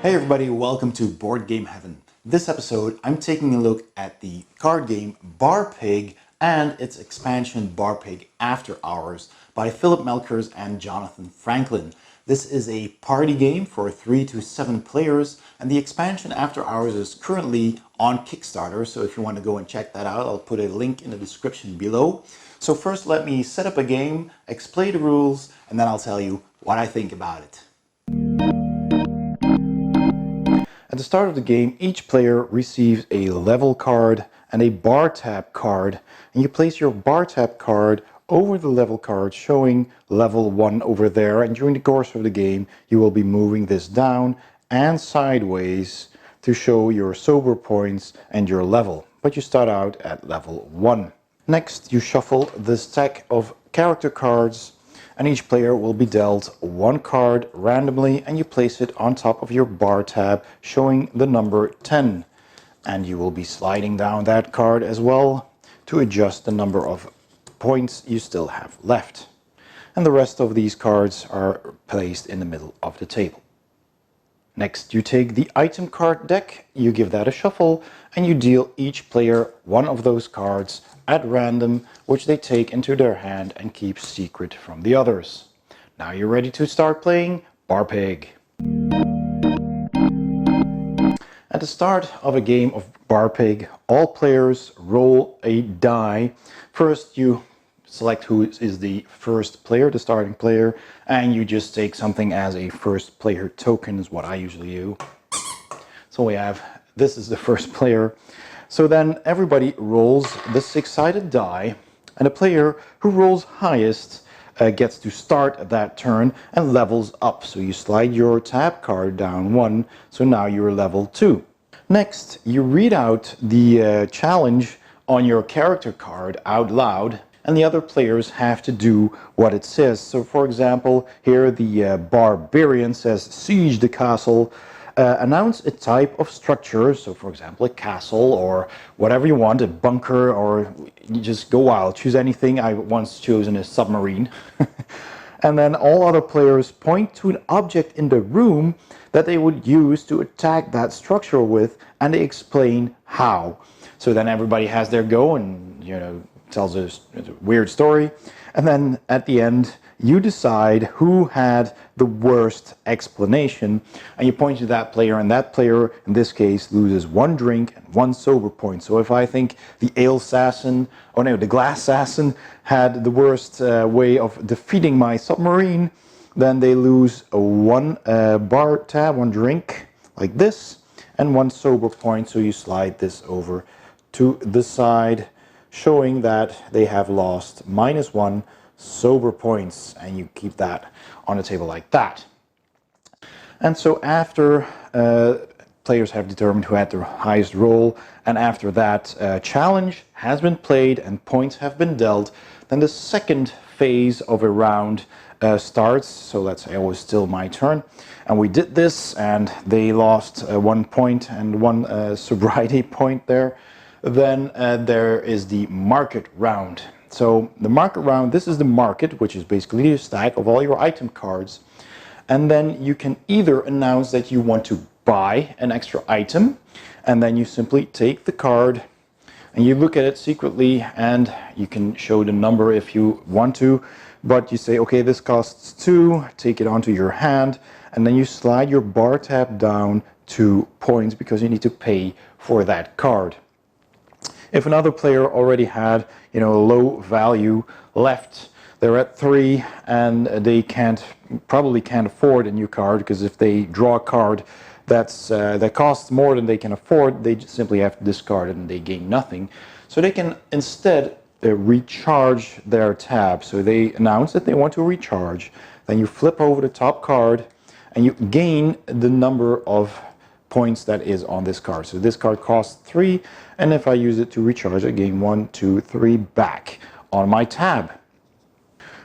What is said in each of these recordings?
Hey everybody, welcome to Board Game Heaven. This episode, I'm taking a look at the card game Barpig and its expansion Barpig After Hours by Phillip Melchers and Jonathan Franklin. This is a party game for 3 to 7 players, and the expansion After Hours is currently on Kickstarter, so if you want to go and check that out, I'll put a link in the description below. So first let me set up a game, explain the rules, and then I'll tell you what I think about it. At the start of the game, each player receives a level card and a bar tab card, and you place your bar tab card over the level card showing level 1 over there, and during the course of the game you will be moving this down and sideways to show your sober points and your level, but you start out at level 1. Next you shuffle the stack of character cards, and each player will be dealt one card randomly, and you place it on top of your bar tab showing the number 10, and you will be sliding down that card as well to adjust the number of points you still have left, and the rest of these cards are placed in the middle of the table. Next you take the item card deck, you give that a shuffle, and you deal each player one of those cards at random, which they take into their hand and keep secret from the others. Now you're ready to start playing Barpig. At the start of a game of Barpig, all players roll a die. First you select who is the first player, the starting player, and you just take something as a first player token is what I usually do. So we have, this is the first player. So then everybody rolls the 6-sided die, and the player who rolls highest gets to start that turn and levels up. So you slide your tab card down 1, so now you're level 2. Next, you read out the challenge on your character card out loud, and the other players have to do what it says. So for example, here the barbarian says, siege the castle. Announce a type of structure, so for example a castle or whatever you want, a bunker, or you just go wild, choose anything. I once chosen a submarine. And then all other players point to an object in the room that they would use to attack that structure with, and they explain how. So then everybody has their go and, you know, tells a weird story, and then at the end you decide who had the worst explanation, and you point to that player, and that player in this case loses 1 drink and 1 sober point. So if I think the ale assassin, oh no, the glass assassin had the worst way of defeating my submarine, then they lose a 1 bar tab, 1 drink like this, and 1 sober point. So you slide this over to the side, showing that they have lost -1 sober points, and you keep that on the table like that. And so after players have determined who had the highest roll, and after that challenge has been played and points have been dealt, then the second phase of a round starts. So let's say it was still my turn, and we did this, and they lost 1 point and 1 sobriety point there. Then there is the market round. So the market round, this is the market, which is basically a stack of all your item cards. And then you can either announce that you want to buy an extra item, and then you simply take the card and you look at it secretly, and you can show the number if you want to, but you say, okay, this costs 2, take it onto your hand, and then you slide your bar tab down 2 points because you need to pay for that card. If another player already had, you know, a low value left, they're at 3, and they probably can't afford a new card, because if they draw a card that costs more than they can afford, they just simply have to discard it and they gain nothing. So they can instead recharge their tab. So they announce that they want to recharge, then you flip over the top card and you gain the number of points that is on this card. So this card costs 3, and if I use it to recharge, I gain 1, 2, 3 back on my tab.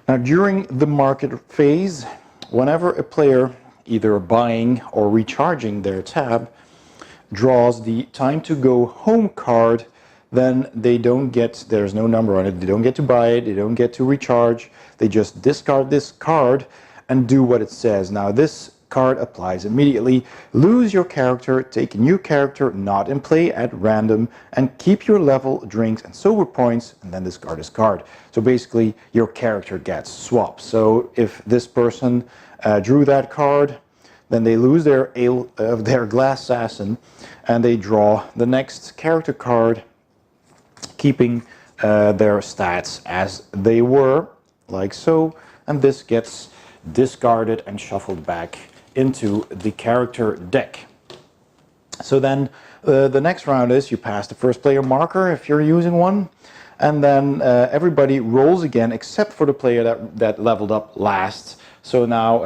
Now during the market phase, whenever a player either buying or recharging their tab draws the time to go home card, then they don't get, there's no number on it, they don't get to buy it, they don't get to recharge, they just discard this card and do what it says. Now this card applies immediately. Lose your character, take a new character not in play at random, and keep your level, drinks, and sober points, and then discard this card. So basically, your character gets swapped. So if this person drew that card, then they lose their glass assassin, and they draw the next character card, keeping their stats as they were, like so, and this gets discarded and shuffled back into the character deck. So then the next round is you pass the first player marker if you're using one, and then everybody rolls again except for the player that leveled up last. So now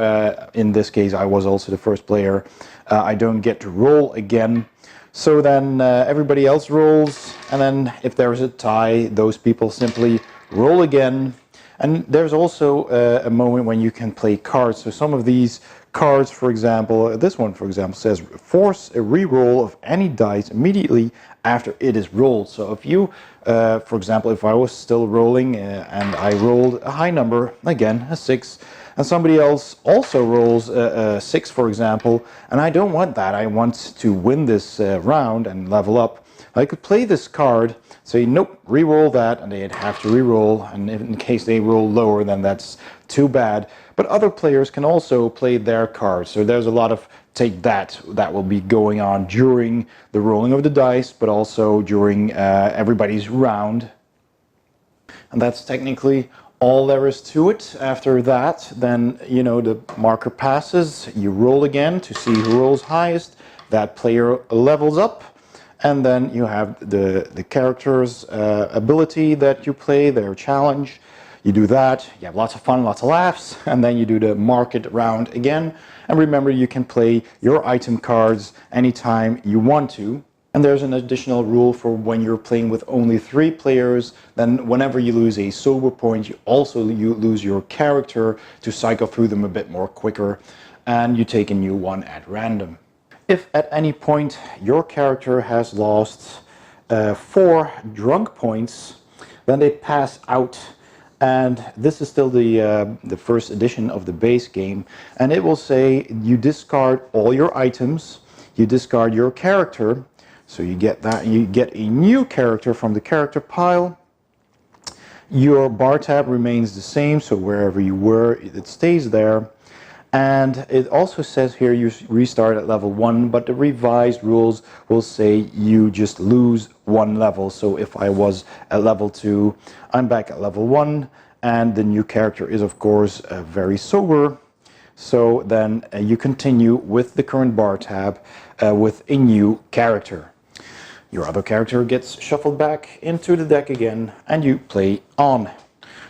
in this case I was also the first player. I don't get to roll again. So then everybody else rolls, and then if there's a tie, those people simply roll again. And there's also a moment when you can play cards. So some of these cards, for example, this one for example says force a re-roll of any dice immediately after it is rolled. So if you, for example, if I was still rolling and I rolled a high number, again a 6, and somebody else also rolls a 6, for example, and I don't want that, I want to win this round and level up, I could play this card, say nope, re-roll that, and they'd have to re-roll, and in case they roll lower, then that's too bad. But other players can also play their cards, so there's a lot of take that will be going on during the rolling of the dice, but also during everybody's round. And that's technically all there is to it. After that, then, you know, the marker passes, you roll again to see who rolls highest, that player levels up, and then you have the character's ability that you play, their challenge. You do that, you have lots of fun, lots of laughs, and then you do the market round again. And remember, you can play your item cards anytime you want to. And there's an additional rule for when you're playing with only 3 players, then whenever you lose a sober point, you lose your character to cycle through them a bit more quicker, and you take a new one at random. If at any point your character has lost 4 drunk points, then they pass out. And this is still the first edition of the base game, and it will say you discard all your items, you discard your character, so you get that, you get a new character from the character pile. Your bar tab remains the same, so wherever you were, it stays there. And it also says here you restart at level 1, but the revised rules will say you just lose 1 level. So if I was at level 2, I'm back at level 1, and the new character is of course very sober. So then you continue with the current bar tab with a new character. Your other character gets shuffled back into the deck again, and you play on.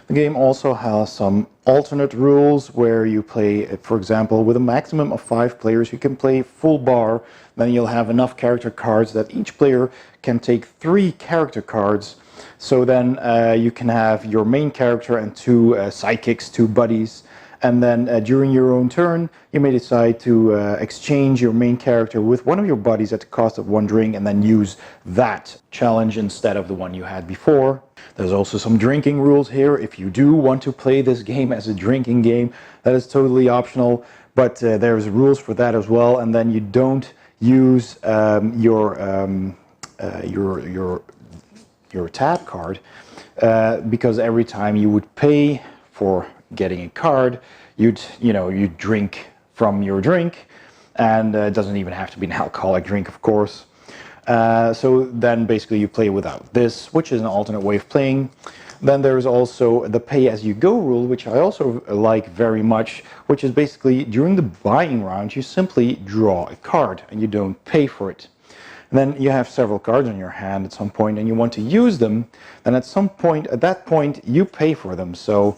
The game also has some alternate rules where you play, for example, with a maximum of 5 players, you can play full bar. Then you'll have enough character cards that each player can take 3 character cards. So then you can have your main character and 2 sidekicks, 2 buddies. And then during your own turn, you may decide to exchange your main character with one of your buddies at the cost of 1 drink, and then use that challenge instead of the one you had before. There's also some drinking rules here. If you do want to play this game as a drinking game, that is totally optional, but there's rules for that as well. And then you don't use your tab card because every time you would pay for getting a card, you'd drink from your drink, and it doesn't even have to be an alcoholic drink, of course. So then basically you play without this, which is an alternate way of playing. Then there's also the pay-as-you-go rule, which I also like very much, which is basically during the buying round you simply draw a card and you don't pay for it. And then you have several cards in your hand at some point and you want to use them, then at that point you pay for them. So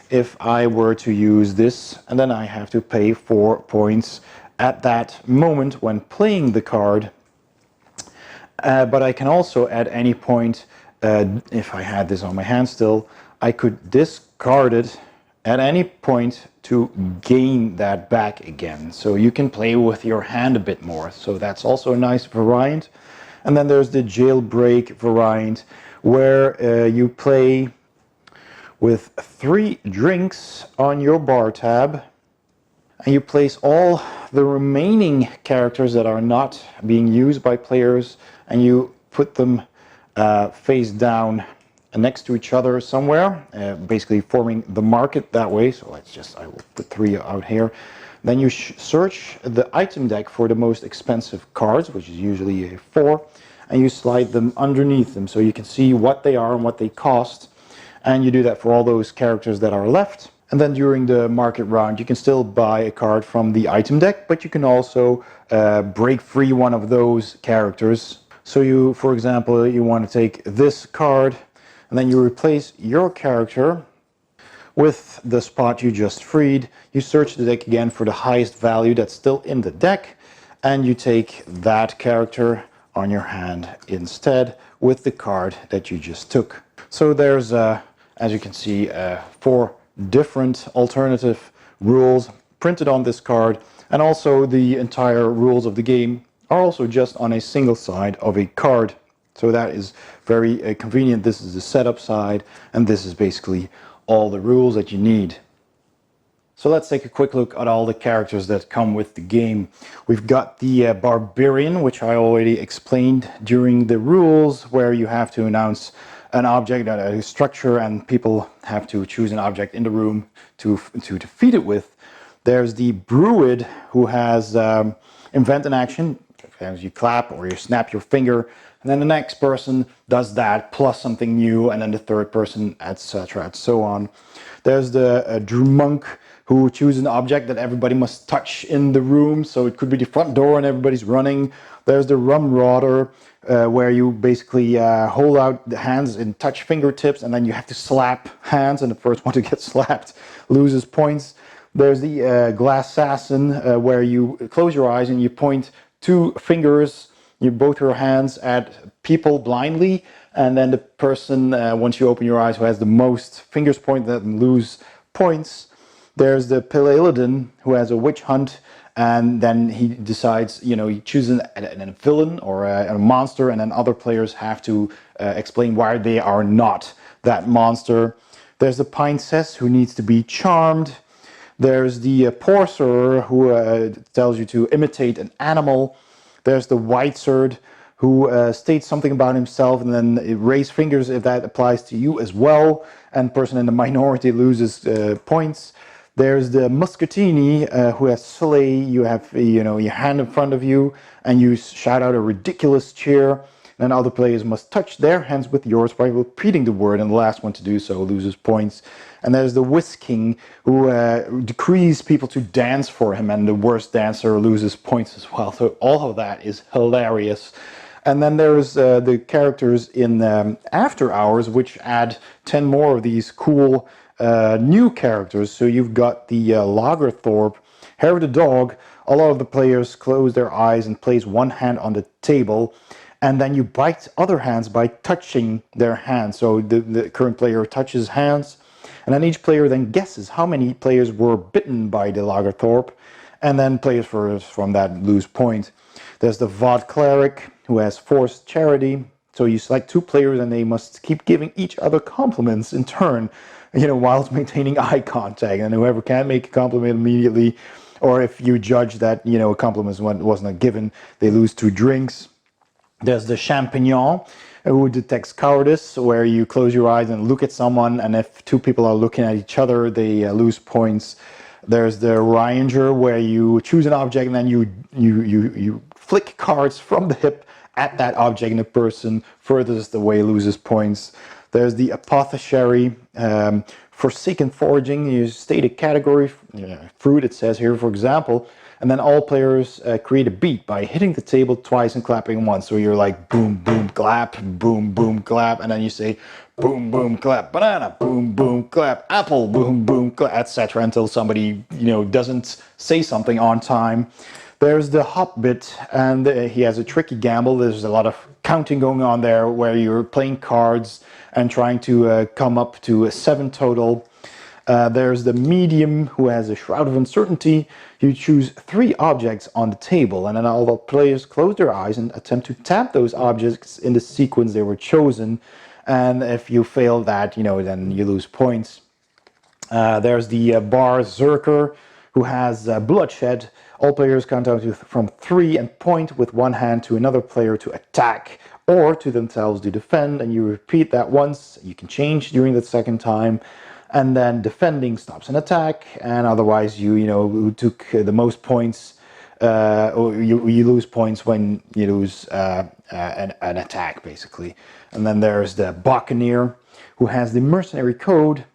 if I were to use this, and then I have to pay 4 points at that moment when playing the card. But I can also at any point, if I had this on my hand still, I could discard it at any point to gain that back again. So you can play with your hand a bit more. So that's also a nice variant. And then there's the jailbreak variant, where you play with 3 drinks on your bar tab, and you place all the remaining characters that are not being used by players, and you put them face down next to each other somewhere, basically forming the market that way. So I will put 3 out here. Then you search the item deck for the most expensive cards, which is usually a 4, and you slide them underneath them so you can see what they are and what they cost. And you do that for all those characters that are left. And then during the market round, you can still buy a card from the item deck, but you can also break free one of those characters. So you, for example, you want to take this card, and then you replace your character with the spot you just freed. You search the deck again for the highest value that's still in the deck, and you take that character on your hand instead with the card that you just took. So there's, as you can see, 4 different alternative rules printed on this card, and also the entire rules of the game are also just on a single side of a card. So that is very convenient. This is the setup side, and this is basically all the rules that you need. So let's take a quick look at all the characters that come with the game. We've got the Barbarian, which I already explained during the rules, where you have to announce an object, a structure, and people have to choose an object in the room to defeat it with. There's the Druid, who has invent an action. As you clap or you snap your finger, and then the next person does that plus something new, and then the third person, etc., and so on. There's the Drew Monk, who chooses an object that everybody must touch in the room, so it could be the front door and everybody's running. There's the Rumrodder, where you basically hold out the hands and touch fingertips, and then you have to slap hands, and the first one to get slapped loses points. There's the Glass Assassin, where you close your eyes and you point 2 fingers, both your hands, at people blindly, and then the person, once you open your eyes, who has the most fingers pointed at them lose points. There's the Paladin, who has a witch hunt, and then he decides, he chooses a villain or a monster, and then other players have to explain why they are not that monster. There's the Princess, who needs to be charmed. There's the Porcer, who tells you to imitate an animal. There's the White Sword, who states something about himself, and then raise fingers if that applies to you as well, and person in the minority loses points. There's the Muscatini, who has slay. You have your hand in front of you, and you shout out a ridiculous cheer. And other players must touch their hands with yours by repeating the word, and the last one to do so loses points. And there's the Whisking, who decrees people to dance for him, and the worst dancer loses points as well. So all of that is hilarious. And then there's the characters in After Hours, which add 10 more of these cool new characters. So you've got the Lagerthorpe, Hair of the Dog. A lot of the players close their eyes and place one hand on the table, and then you bite other hands by touching their hands. So the current player touches hands, and then each player then guesses how many players were bitten by the Lagerthorpe, and then players from that lose point. There's the Vod Cleric, who has forced charity. So you select 2 players, and they must keep giving each other compliments in turn, whilst maintaining eye contact. And whoever can't make a compliment immediately, or if you judge that a compliment wasn't given, they lose 2 drinks. There's the Champignon, who detects cowardice, where you close your eyes and look at someone, and if 2 people are looking at each other, they lose points. There's the Ranger, where you choose an object and then you flick cards from the hip at that object, and the person furthest away loses points. There's the Apothecary, Forsaken Foraging. You state a category, fruit it says here, for example, and then all players create a beat by hitting the table twice and clapping once. So you're like boom, boom, clap, boom, boom, clap, and then you say boom, boom, clap, banana, boom, boom, clap, apple, boom, boom, clap, etc. until somebody doesn't say something on time. There's the Hobbit, and he has a tricky gamble. There's a lot of counting going on there, where you're playing cards and trying to come up to 7 total. There's the Medium, who has a Shroud of Uncertainty. You choose 3 objects on the table, and then all the players close their eyes and attempt to tap those objects in the sequence they were chosen. And if you fail that, then you lose points. There's the Berserker, who has bloodshed. All players count down to from 3 and point with one hand to another player to attack or to themselves to defend, and you repeat that once. You can change during the second time, and then defending stops an attack, and otherwise who took the most points, or you lose points when you lose an attack, basically. And then there's the Buccaneer, who has the mercenary code,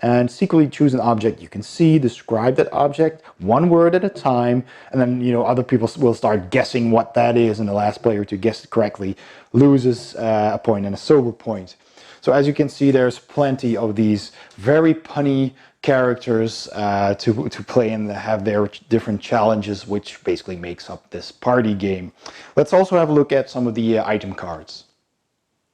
and secretly choose an object you can see, describe that object one word at a time, and then other people will start guessing what that is, and the last player to guess it correctly loses a point and a sober point. So as you can see, there's plenty of these very punny characters to play and have their different challenges, which basically makes up this party game. Let's also have a look at some of the item cards.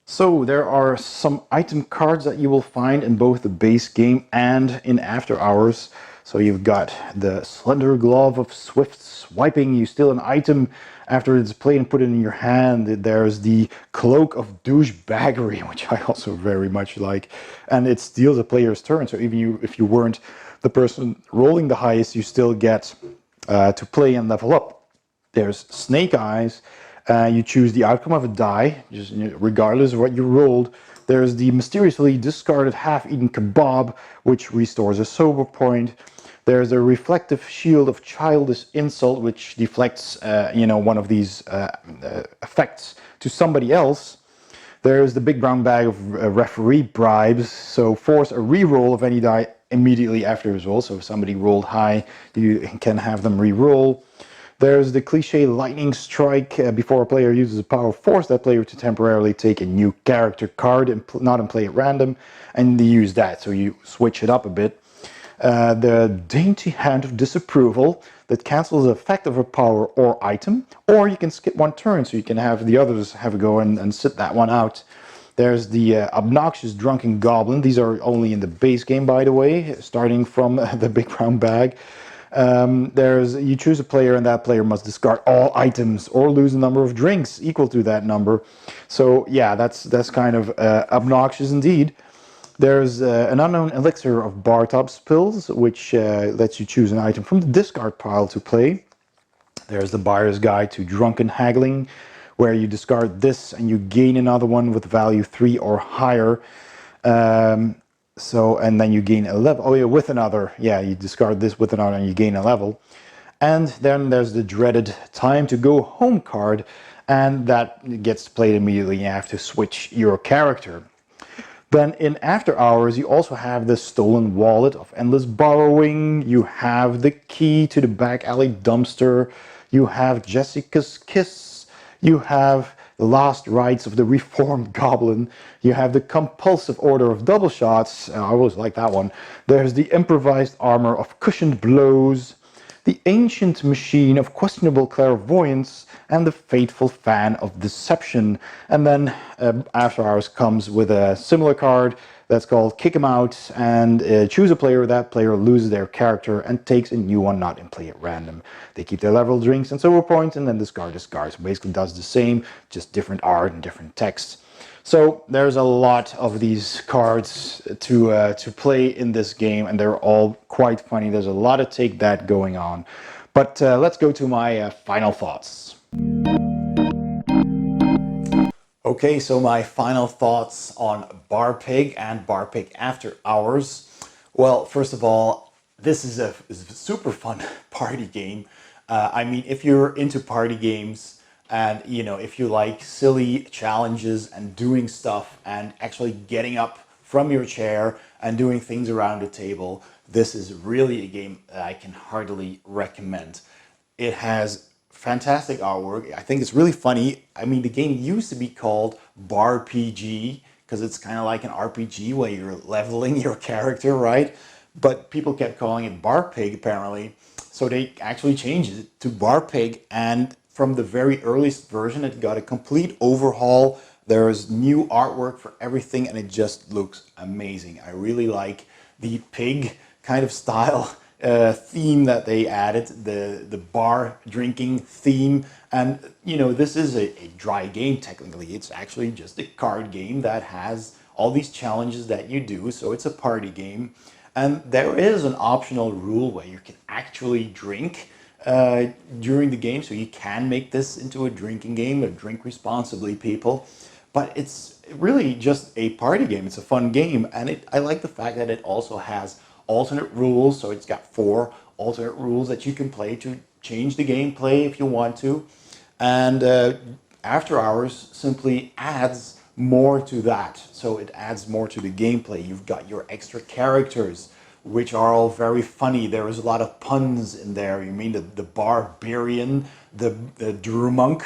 So there are some item cards that you will find in both the base game and in After Hours. So you've got the Slender Glove of Swift Swiping. You steal an item after it's played and put it in your hand. There's the Cloak of Douchebaggery, which I also very much like. And it steals a player's turn. So even if you weren't the person rolling the highest, you still get to play and level up. There's Snake Eyes. You choose the outcome of a die, just regardless of what you rolled. There's the mysteriously discarded half-eaten kebab, which restores a sober point. There's a reflective shield of childish insult, which deflects, one of these effects to somebody else. There's the big brown bag of referee bribes, so force a re-roll of any die immediately after his roll. So if somebody rolled high, you can have them re-roll. There's the cliche lightning strike. Before a player uses a power, force that player to temporarily take a new character card and not play at random, and you use that, so you switch it up a bit. The dainty hand of disapproval that cancels the effect of a power or item, or you can skip one turn so you can have the others have a go and sit that one out. There's the obnoxious drunken goblin. These are only in the base game, by the way, starting from the big brown bag. You choose a player, and that player must discard all items or lose a number of drinks equal to that number. So yeah, that's kind of obnoxious indeed. There's an unknown elixir of bar top spills, which lets you choose an item from the discard pile to play. There's the buyer's guide to drunken haggling, where you discard this and you gain another one with value 3 or higher. And then you gain a level. Oh yeah, with another. Yeah, you discard this with another and you gain a level. And then there's the dreaded time to go home card, and that gets played immediately. You have to switch your character. Then in After Hours, you also have the stolen wallet of endless borrowing. You have the key to the back alley dumpster. You have Jessica's kiss. You have the last rites of the reformed goblin. You have the compulsive order of double shots. I always like that one. There's the improvised armor of cushioned blows, the ancient machine of questionable clairvoyance, and the fateful fan of deception. And then After Hours comes with a similar card that's called Kick 'em Out, and choose a player. That player loses their character and takes a new one not in play at random. They keep their level, drinks, and silver points, and then discard. So basically does the same, just different art and different text. So there's a lot of these cards to play in this game, and they're all quite funny. There's a lot of take that going on. But let's go to my final thoughts. Okay, so my final thoughts on Barpig and Barpig After Hours. Well, first of all, this is a super fun party game. I mean, if you're into party games and, if you like silly challenges and doing stuff and actually getting up from your chair and doing things around the table, this is really a game that I can heartily recommend. It has fantastic artwork. I think it's really funny. I mean, the game used to be called Barpig because it's kind of like an RPG where you're leveling your character, right? But people kept calling it Barpig apparently. So they actually changed it to Barpig, and from the very earliest version it got a complete overhaul. There's new artwork for everything and it just looks amazing. I really like the pig kind of style theme that they added, the bar drinking theme. And this is a dry game technically. It's actually just a card game that has all these challenges that you do, so it's a party game. And there is an optional rule where you can actually drink during the game, so you can make this into a drinking game, or drink responsibly, people. But it's really just a party game. It's a fun game, and I like the fact that it also has alternate rules. So it's got 4 alternate rules that you can play to change the gameplay if you want to. And After Hours simply adds more to that. So it adds more to the gameplay. You've got your extra characters, which are all very funny. There is a lot of puns in there. You mean the barbarian, the drumunk.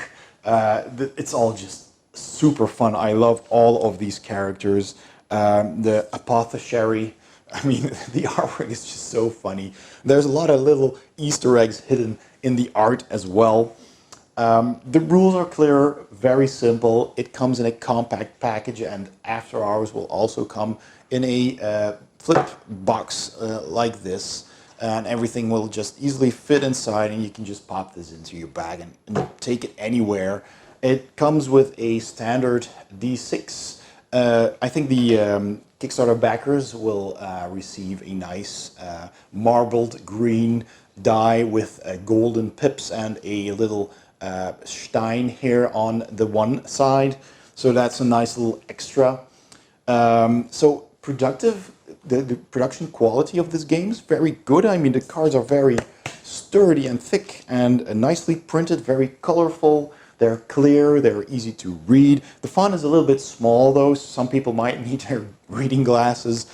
It's all just super fun. I love all of these characters. The apothecary. I mean, the artwork is just so funny. There's a lot of little Easter eggs hidden in the art as well. The rules are clear, very simple. It comes in a compact package, and After Hours will also come in a flip box like this, and everything will just easily fit inside, and you can just pop this into your bag and take it anywhere. It comes with a standard D6. I think the Kickstarter backers will receive a nice marbled green die with golden pips and a little Stein here on the one side. So that's a nice little extra. So productive, the production quality of this game is very good. I mean, the cards are very sturdy and thick and nicely printed, very colorful. They're clear, they're easy to read. The font is a little bit small though. Some people might need their reading glasses,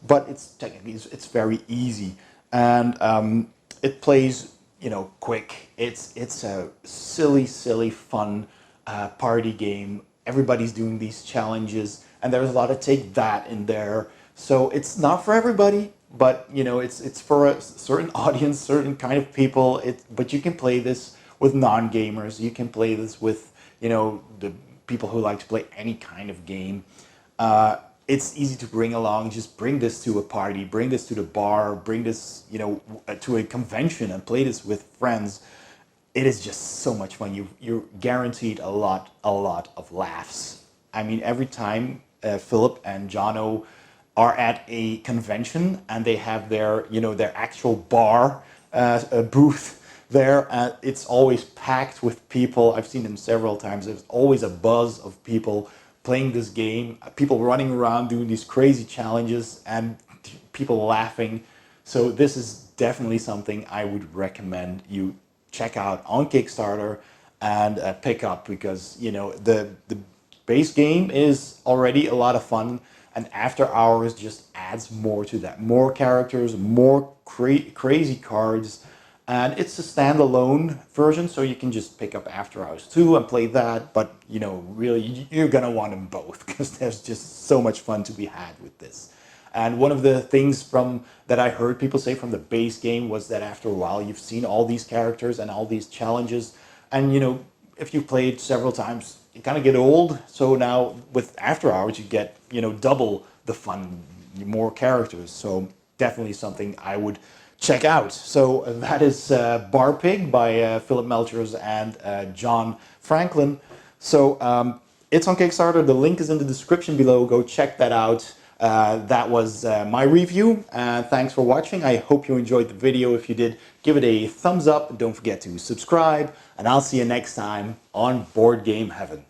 but it's very easy. And it plays, you know, quick. It's a silly fun party game. Everybody's doing these challenges, and there's a lot of take that in there. So it's not for everybody, but you know, it's for a certain audience, certain kind of people. But you can play this with non-gamers. You can play this with, you know, the people who like to play any kind of game. It's easy to bring along. Just bring this to a party, bring this to the bar, bring this, you know, to a convention and play this with friends. It is just so much fun. You're guaranteed a lot of laughs. I mean, every time Phillip and Johno are at a convention and they have their, you know, their actual bar booth there, it's always packed with people. I've seen them several times. There's always a buzz of people playing this game, people running around doing these crazy challenges, and people laughing. So this is definitely something I would recommend you check out on Kickstarter and pick up, because you know the base game is already a lot of fun, and After Hours just adds more to that. More characters, more crazy cards. And it's a standalone version, so you can just pick up After Hours 2 and play that. But, you know, really, you're going to want them both, because there's just so much fun to be had with this. And one of the things that I heard people say from the base game was that after a while, you've seen all these characters and all these challenges. And, you know, if you played several times, you kind of get old. So now with After Hours, you get, you know, double the fun, more characters. So definitely something I would check out. So that is Barpig by Phillip Melchers and John Franklin. So it's on Kickstarter. The link is in the description below. Go check that out. That was my review. Thanks for watching. I hope you enjoyed the video. If you did, give it a thumbs up. Don't forget to subscribe. And I'll see you next time on Board Game Heaven.